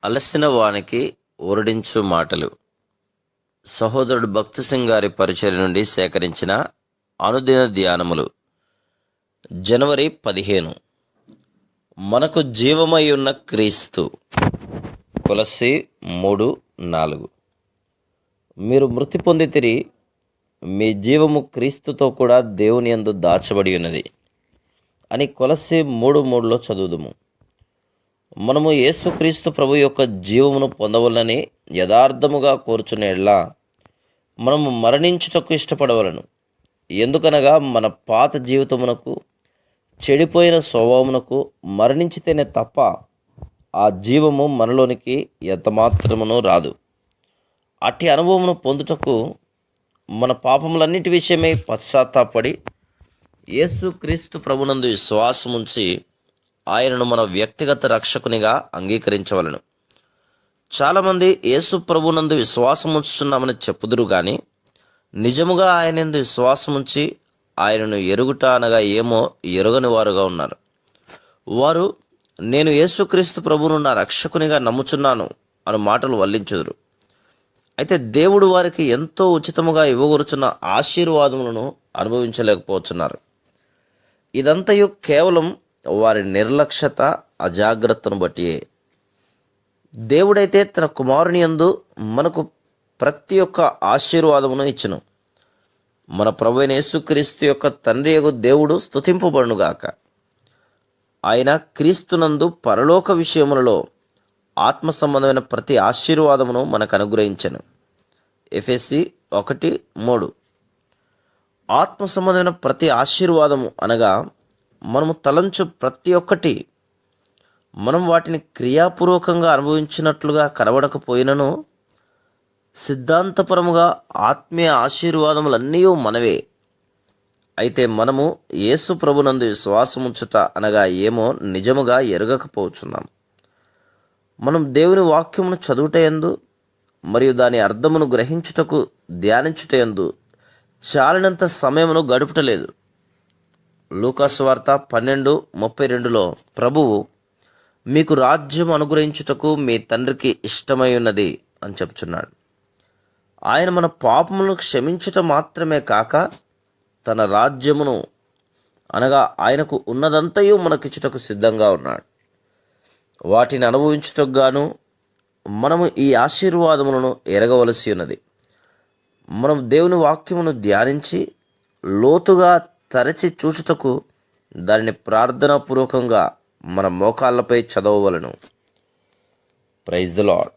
అలసిన వానికి ఊరడించు మాటలు. సహోదరుడు భక్తి సింగ్ గారి పరిచర్య నుండి సేకరించిన అనుదిన ధ్యానములు. జనవరి 15. మనకు జీవమై ఉన్న క్రీస్తు. కొలస్సీ 3:4. మీరు మృతి పొందితిరి, మీ జీవము క్రీస్తుతో కూడా దేవుని యందు దాచబడి ఉన్నది అని కొలస్సీ 3:3లో చదువుదుము. మనము యేసుక్రీస్తు ప్రభు యొక్క జీవమును పొందవలనని యథార్థముగా కోరుచున్న ఎడల మనము మరణించుటకు ఇష్టపడవలను. ఎందుకనగా మన పాత జీవితమునకు, చెడిపోయిన స్వభావమునకు మరణించితేనే తప్ప ఆ జీవము మనలోనికి ఎంతమాత్రమును రాదు. అట్టి అనుభవమును పొందుటకు మన పాపములన్నిటి విషయమై పశ్చాత్తాపడి యేసుక్రీస్తు ప్రభునందు విశ్వాసముంచి ఆయనను మన వ్యక్తిగత రక్షకునిగా అంగీకరించవలను. చాలామంది యేసు ప్రభునందు విశ్వాసముంచుచున్నామని చెప్పుదురు కానీ నిజముగా ఆయనందు విశ్వాసముంచి ఆయనను ఎరుగుట అనగా ఏమో ఎరుగని వారుగా ఉన్నారు. వారు నేను యేసుక్రీస్తు ప్రభువును నా రక్షకునిగా నమ్ముచున్నాను అను మాటలు వల్లించుదురు. అయితే దేవుడు వారికి ఎంతో ఉచితముగా ఇవ్వగొరుచున్న ఆశీర్వాదములను అనుభవించలేకపోతున్నారు. ఇదంతయు కేవలం వారి నిర్లక్ష్యత, అజాగ్రత్తను బట్టియే. దేవుడైతే తన కుమారుని యందు మనకు ప్రతి ఒక్క ఆశీర్వాదమును ఇచ్చును. మన ప్రభువైన యేసుక్రీస్తు యొక్క తండ్రి యగు దేవుడు స్తుతింపబడునుగాక. ఆయన క్రీస్తునందు పరలోక విషయములలో ఆత్మ సంబంధమైన ప్రతి ఆశీర్వాదమును మనకు అనుగ్రహించెను. ఎఫెసీ 1:3. ఆత్మ సంబంధమైన ప్రతి ఆశీర్వాదము అనగా మనము తలంచు ప్రతి ఒక్కటి మనం వాటిని క్రియాపూర్వకంగా అనుభవించినట్లుగా కనబడకపోయినను సిద్ధాంతపరముగా ఆత్మీయ ఆశీర్వాదములన్నీ మనవే. అయితే మనము యేసు ప్రభునందు విశ్వాసముంచుట అనగా ఏమో నిజముగా ఎరగకపోవచ్చున్నాం. మనం దేవుని వాక్యమును చదువుటయందు మరియు దాని అర్థమును గ్రహించుటకు ధ్యానించుటయందు చాలినంత సమయమును గడుపుటలేదు. లూకాసు వార్త 12:32లో ప్రభువు మీకు రాజ్యం అనుగ్రహించుటకు మీ తండ్రికి ఇష్టమై ఉన్నది అని చెప్తున్నాడు. ఆయన మన పాపములను క్షమించుట మాత్రమే కాక తన రాజ్యమును అనగా ఆయనకు ఉన్నదంతయు మనకిచ్చుటకు సిద్ధంగా ఉన్నాడు. వాటిని అనుభవించుటకు గాను మనము ఈ ఆశీర్వాదములను ఎరగవలసి ఉన్నది. మనం దేవుని వాక్యమును ధ్యానించి లోతుగా తరచి చూచుటకు దానిని ప్రార్థనాపూర్వకంగా మన మోకాళ్ళపై చదవవలను. Praise the lord.